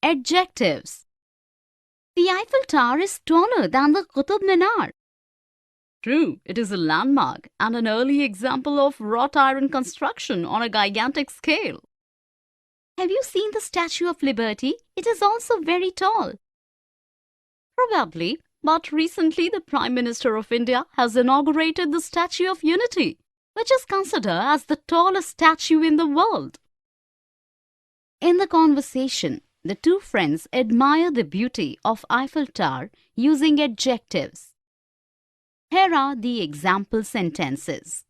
Adjectives. The Eiffel Tower is taller than the Qutub Minar. True, it is a landmark and an early example of wrought iron construction on a gigantic scale. Have you seen the Statue of Liberty? It is also very tall. Probably, but recently the Prime Minister of India has inaugurated the Statue of Unity, which is considered as the tallest statue in the world. In the conversation, the two friends admire the beauty of Eiffel Tower using adjectives. Here are the example sentences.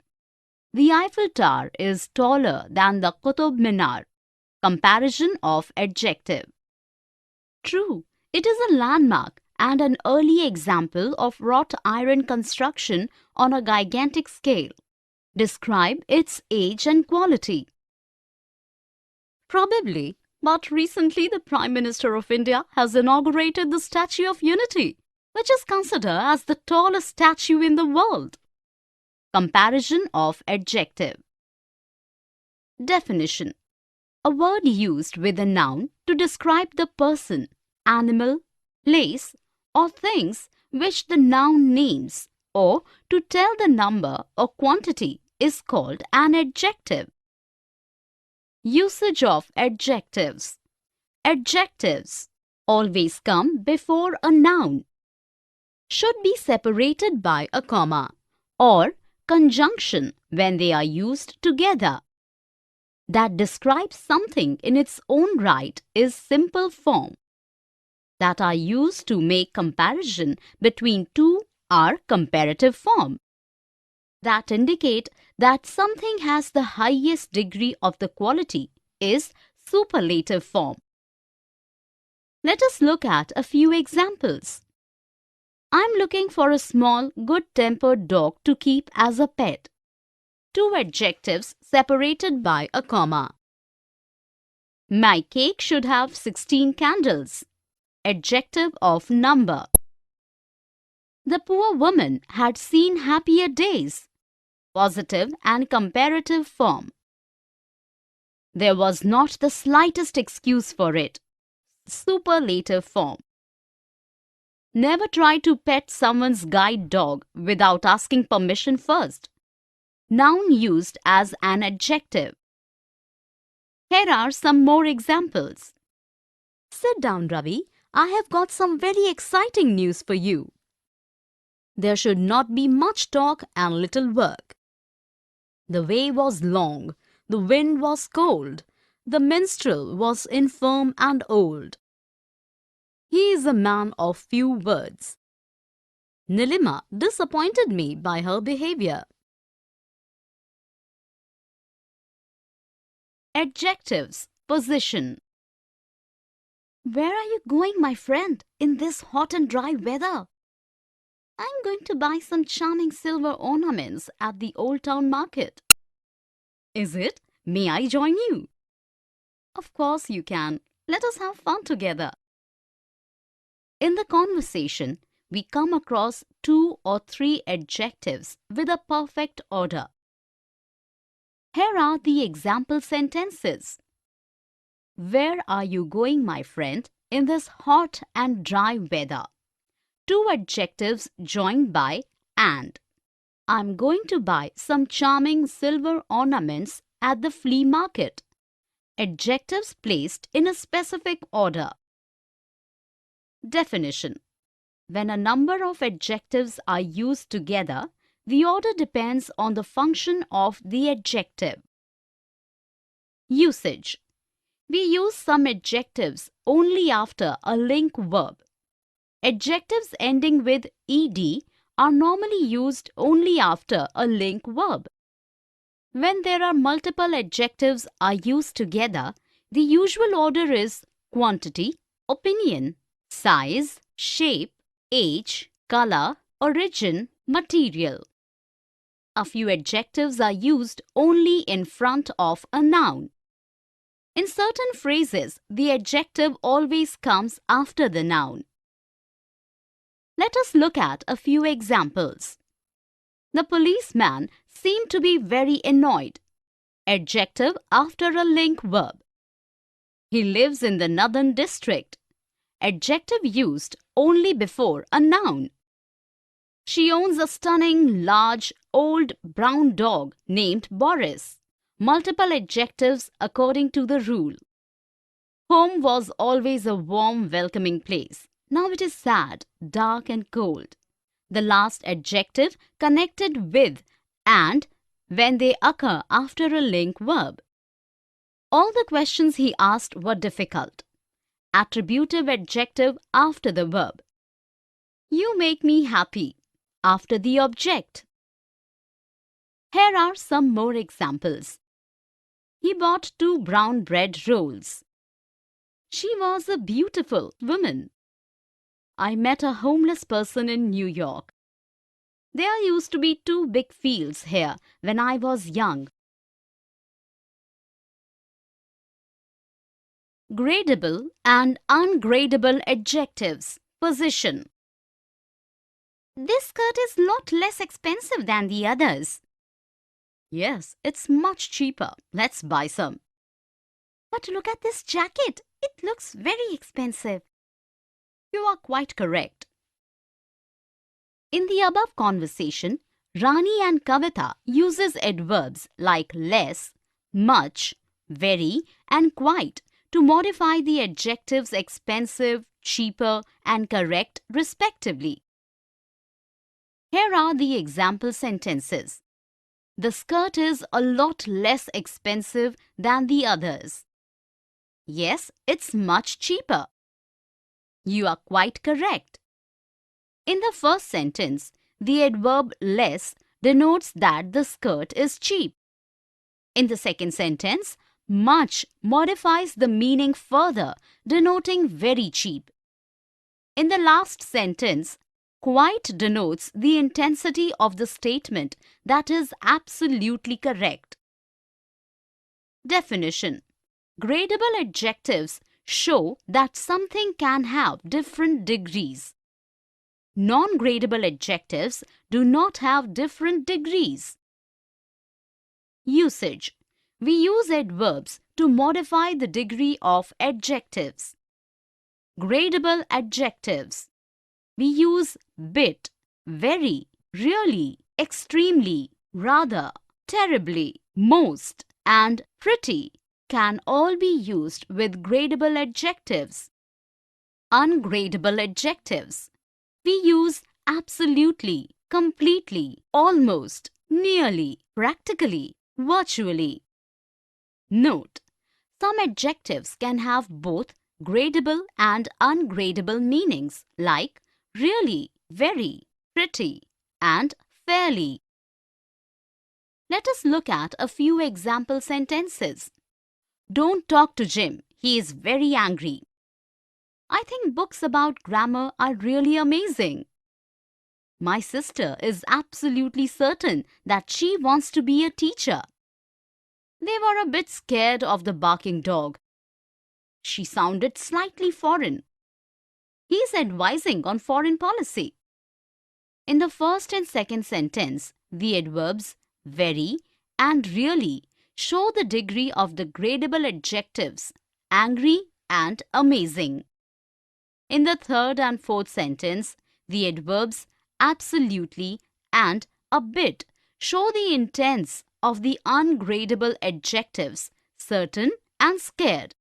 The Eiffel Tower is taller than the Qutub Minar. Comparison of adjective. True, it is a landmark and an early example of wrought iron construction on a gigantic scale. Describe its age and quality. Probably, but recently the Prime Minister of India has inaugurated the Statue of Unity, which is considered as the tallest statue in the world. Comparison of adjective. Definition. A word used with a noun to describe the person, animal, place, or things which the noun names, or to tell the number or quantity is called an adjective. Usage of adjectives. Adjectives always come before a noun, should be separated by a comma, or conjunction when they are used together. That describes something in its own right is simple form. That are used to make comparison between two are comparative form. That indicate that something has the highest degree of the quality is superlative form. Let us look at a few examples. I'm looking for a small, good-tempered dog to keep as a pet. Two adjectives separated by a comma. My cake should have 16 candles. Adjective of number. The poor woman had seen happier days. Positive and comparative form. There was not the slightest excuse for it. Superlative form. Never try to pet someone's guide dog without asking permission first. Noun used as an adjective. Here are some more examples. Sit down, Ravi. I have got some very exciting news for you. There should not be much talk and little work. The way was long, the wind was cold, the minstrel was infirm and old. He is a man of few words. Nilima disappointed me by her behavior. Adjectives. Position. Where are you going, my friend, in this hot and dry weather? I'm going to buy some charming silver ornaments at the Old Town Market. Is it? May I join you? Of course you can. Let us have fun together. In the conversation, we come across 2 or 3 adjectives with a perfect order. Here are the example sentences. Where are you going, my friend, in this hot and dry weather? 2 adjectives joined by and. I'm going to buy some charming silver ornaments at the flea market. Adjectives placed in a specific order. Definition. When a number of adjectives are used together, the order depends on the function of the adjective. Usage. We use some adjectives only after a link verb. Adjectives ending with ed are normally used only after a link verb. When there are multiple adjectives are used together, the usual order is quantity, opinion, size, shape, age, color, origin, material. A few adjectives are used only in front of a noun. In certain phrases, the adjective always comes after the noun. Let us look at a few examples. The policeman seemed to be very annoyed. Adjective after a link verb. He lives in the northern district. Adjective used only before a noun. She owns a stunning, large, old brown dog named Boris. Multiple adjectives according to the rule. Home was always a warm, welcoming place. Now it is sad, dark and cold. The last adjective connected with and when they occur after a link verb. All the questions he asked were difficult. Attributive adjective after the verb. You make me happy after the object. Here are some more examples. He bought 2 brown bread rolls. She was a beautiful woman. I met a homeless person in New York. There used to be 2 big fields here when I was young. Gradable and ungradable adjectives. Position. This skirt is lot less expensive than the others. Yes, it's much cheaper. Let's buy some. But look at this jacket. It looks very expensive. You are quite correct. In the above conversation, Rani and Kavita uses adverbs like less, much, very and quite to modify the adjectives expensive, cheaper and correct respectively. Here are the example sentences. The skirt is a lot less expensive than the others. Yes, it's much cheaper. You are quite correct. In the first sentence, the adverb less denotes that the skirt is cheap. In the second sentence, much modifies the meaning further, denoting very cheap. In the last sentence, quite denotes the intensity of the statement that is absolutely correct. Definition. Gradable adjectives show that something can have different degrees. Non-gradable adjectives do not have different degrees. Usage. We use adverbs to modify the degree of adjectives. Gradable adjectives. We use bit, very, really, extremely, rather, terribly, most, and pretty can all be used with gradable adjectives. Ungradable adjectives. We use absolutely, completely, almost, nearly, practically, virtually. Note: some adjectives can have both gradable and ungradable meanings like really, very, pretty, and fairly. Let us look at a few example sentences. Don't talk to Jim. He is very angry. I think books about grammar are really amazing. My sister is absolutely certain that she wants to be a teacher. They were a bit scared of the barking dog. She sounded slightly foreign. He's advising on foreign policy. In the first and second sentence, the adverbs very and really show the degree of the gradable adjectives angry and amazing. In the third and fourth sentence, the adverbs absolutely and a bit show the intense of the ungradable adjectives certain and scared.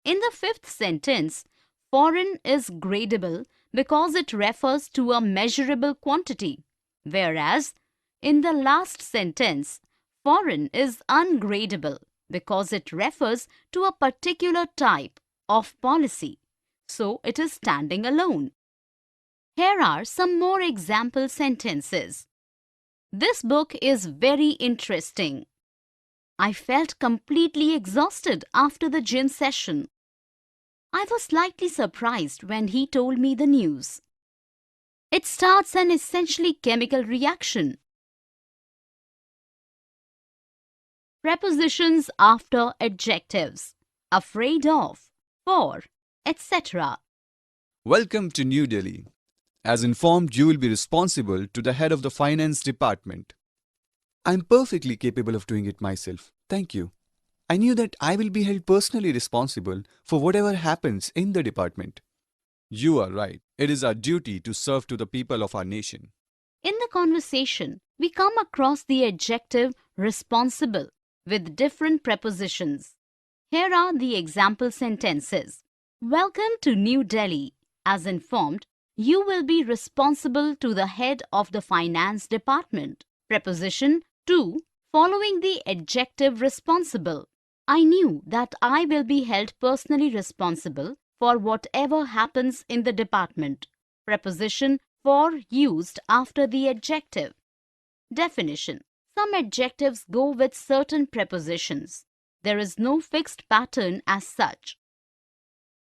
In the fifth sentence, foreign is gradable because it refers to a measurable quantity, whereas in the last sentence, foreign is ungradable because it refers to a particular type of policy, so it is standing alone. Here are some more example sentences. This book is very interesting. I felt completely exhausted after the gym session. I was slightly surprised when he told me the news. It starts an essentially chemical reaction. Prepositions after adjectives. Afraid of, for, etc. Welcome to New Delhi. As informed, you will be responsible to the head of the finance department. I'm perfectly capable of doing it myself. Thank you. I knew that I will be held personally responsible for whatever happens in the department. You are right. It is our duty to serve to the people of our nation. In the conversation, we come across the adjective responsible with different prepositions. Here are the example sentences. Welcome to New Delhi. As informed, you will be responsible to the head of the finance department. Preposition to, following the adjective responsible. I knew that I will be held personally responsible for whatever happens in the department. Preposition for used after the adjective. Definition. Some adjectives go with certain prepositions. There is no fixed pattern as such.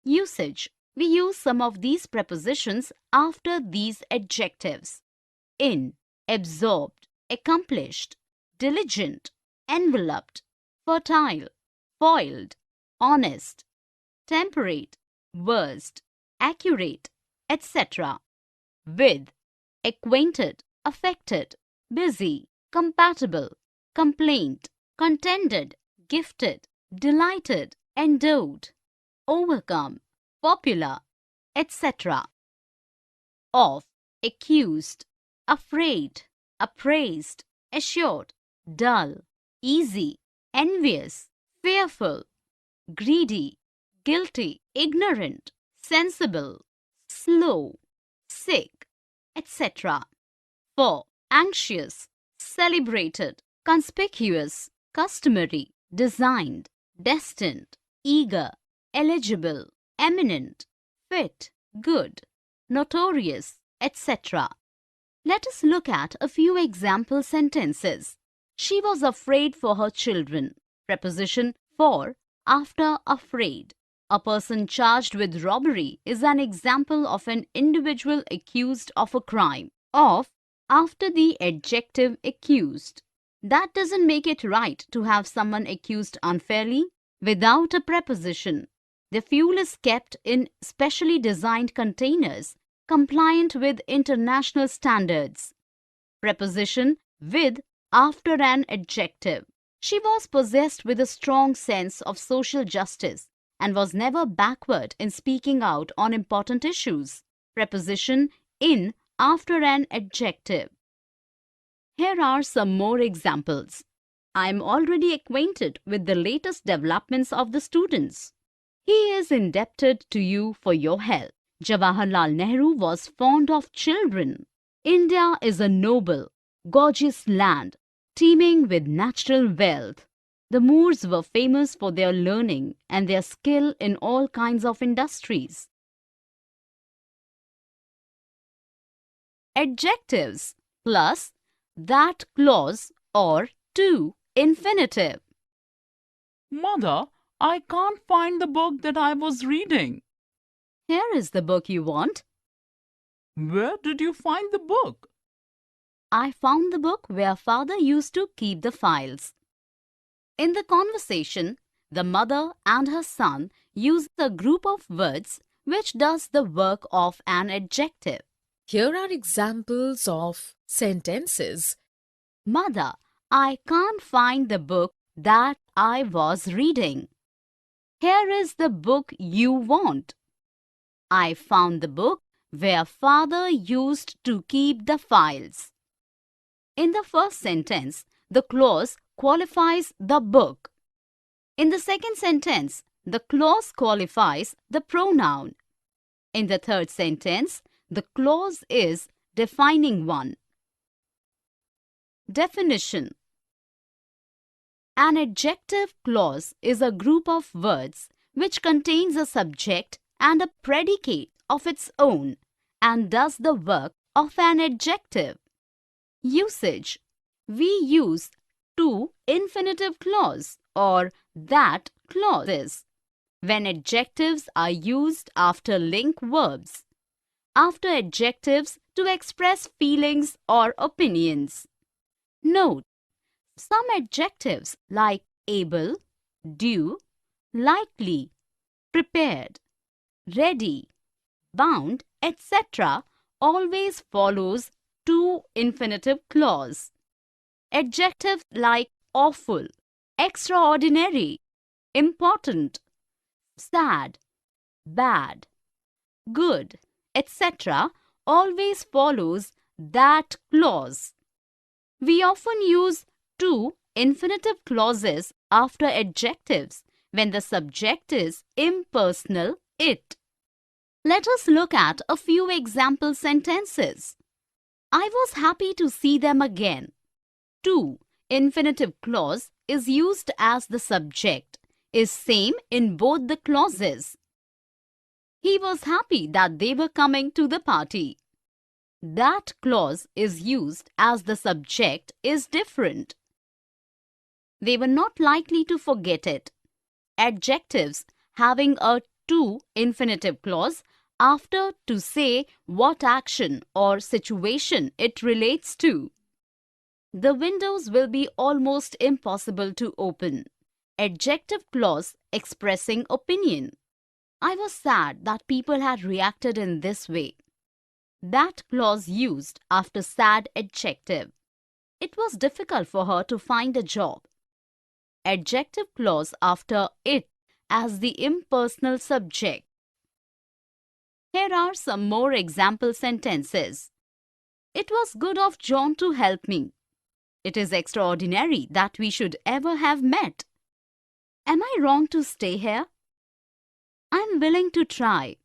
Usage. We use some of these prepositions after these adjectives. In, absorbed, accomplished, diligent, enveloped, fertile, foiled, honest, temperate, versed, accurate, etc. With, acquainted, affected, busy, compatible, complaint, contended, gifted, delighted, endowed, overcome, popular, etc. Of, accused, afraid, appraised, assured, dull, easy, envious, fearful, greedy, guilty, ignorant, sensible, slow, sick, etc. For, anxious, celebrated, conspicuous, customary, designed, destined, eager, eligible, eminent, fit, good, notorious, etc. Let us look at a few example sentences. She was afraid for her children. Preposition for, after afraid. A person charged with robbery is an example of an individual accused of a crime. Of, after the adjective accused. That doesn't make it right to have someone accused unfairly. Without a preposition, the fuel is kept in specially designed containers compliant with international standards. Preposition with after an adjective. She was possessed with a strong sense of social justice and was never backward in speaking out on important issues. Preposition in after an adjective. Here are some more examples. I am already acquainted with the latest developments of the students. He is indebted to you for your help. Jawaharlal Nehru was fond of children. India is a noble, gorgeous land, teeming with natural wealth. The Moors were famous for their learning and their skill in all kinds of industries. Adjectives plus that clause or to infinitive. Mother, I can't find the book that I was reading. Here is the book you want. Where did you find the book? I found the book where father used to keep the files. In the conversation, the mother and her son use a group of words which does the work of an adjective. Here are examples of sentences. Mother, I can't find the book that I was reading. Here is the book you want. I found the book where father used to keep the files. In the first sentence, the clause qualifies the book. In the second sentence, the clause qualifies the pronoun. In the third sentence, the clause is defining one. Definition. An adjective clause is a group of words which contains a subject and a predicate of its own and does the work of an adjective. Usage. We use to infinitive clause or that clauses when adjectives are used after link verbs, after adjectives to express feelings or opinions. Note, some adjectives like able, due, likely, prepared, ready, bound, etc. always follows to infinitive clause. Adjectives like awful, extraordinary, important, sad, bad, good, etc. always follows that clause. We often use to infinitive clauses after adjectives when the subject is impersonal it. Let us look at a few example sentences. I was happy to see them again. To infinitive clause is used as the subject, is same in both the clauses. He was happy that they were coming to the party. That clause is used as the subject is different. They were not likely to forget it. Adjectives having a to infinitive clause after to say what action or situation it relates to. The windows will be almost impossible to open. Adjective clause expressing opinion. I was sad that people had reacted in this way. That clause used after sad adjective. It was difficult for her to find a job. Adjective clause after it as the impersonal subject. Here are some more example sentences. It was good of John to help me. It is extraordinary that we should ever have met. Am I wrong to stay here? I am willing to try.